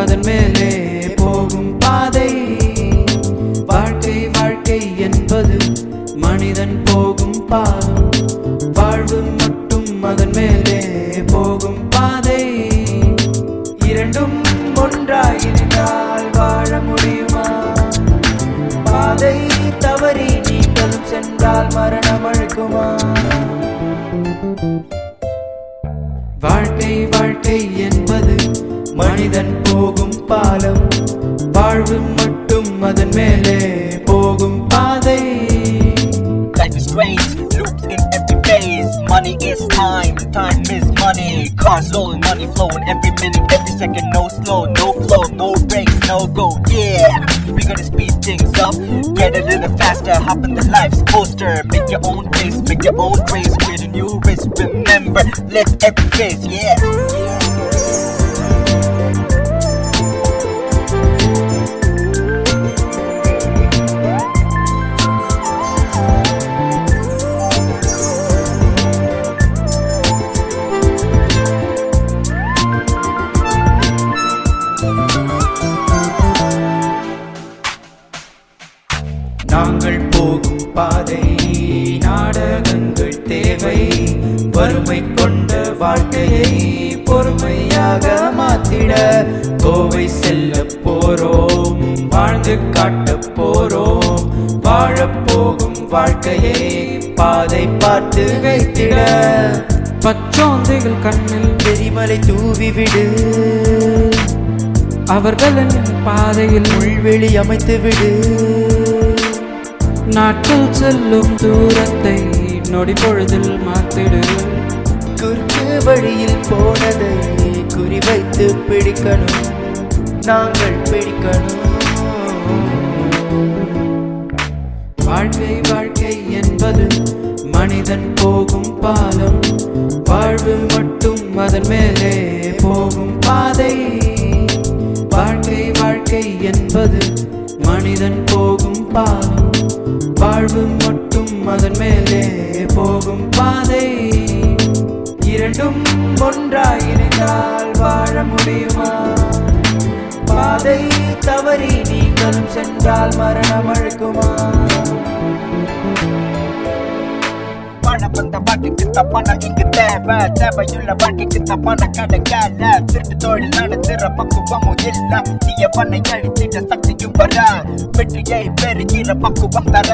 அதன் மேலே போகும் பாதை. வாழ்க்கை வாழ்க்கை என்பது மனிதன் போகும் பாலம். வாழ்வு மட்டும் அதன் மேலே போகும் பாதை. இரண்டும் ஒன்றாயிருந்தால் வாழ முடியுமா? பாதை தவறி நீங்களும் சென்றால் மரணம் அழுக்குமா? வாழ்க்கை வாழ்க்கை என்பது மனிதன் போகும் பாலம். வாழ்வு மட்டும் அதன் மேலே போகும் பாதை. Life is strange, loops in every phase. Money is time, time is money. Cars rolling, money flowing every minute, every second. No slow, no flow, no brakes, no go. Yeah, we gonna speed things up, get a little faster. Hop in the life's coaster, make your own pace, make your own race, create a new race. Remember, let every face, yeah. நாங்கள் போகும் பாதை நாடகங்கள் தேவை. வறுமை கொண்ட வாழ்க்கையை பொறுமையாக மாத்திட கோவை செல்ல போறோம், வாழ்ந்து காட்ட போறோம். வாழப்போகும் வாழ்க்கையை பாதை பார்த்து வைத்திட பச்சோந்தைகள் கண்ணில் எரிமலை தூவிவிடு. அவர்களின் பாதையில் உள்வெளி அமைத்து விடு. நாட்கள் செல்லும் தூரத்தை நொடி பொழுதில் மாத்திடு. குறுக்கு வழியில் போனதை குறிவைத்து பிடிக்கணும், நாங்கள் பிடிக்கணும். வாழ்க்கை வாழ்க்கை என்பது மனிதன் போகும் பாலம். வாழ்வு மட்டும் அதன் மேலே போகும் பாதை. வாழ்க்கை வாழ்க்கை என்பது மனிதன் போகும் பாலம். வாழ்வு மட்டும் அதன் மேலே போகும் பாதை. இரண்டும் ஒன்றாயிருந்தால் வாழ முடியுமா? பாதை தவறி நீங்களும் சென்றால் மரணம் அழுக்குமா? பணம் வந்த வாழ்க்கைக்கு தப்பான இங்கு தேவை, தேவையுள்ள வாழ்க்கைக்கு தப்பான கடைக்கால. திருட்டு தொழில் நடத்துற பக்குவமும் இல்ல, நீய பண்ணை அழித்திட சக்தியும் வர. வெற்றியை பெறுகிற பக்குவம் தர,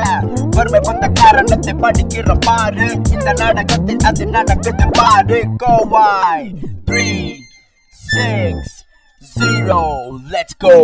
வறுமை வந்த காரணத்தை படிக்கிற பாரு. இந்த நாடகத்தில் அது நடக்குது பாரு. Khowai 3, 6, 0, let's go.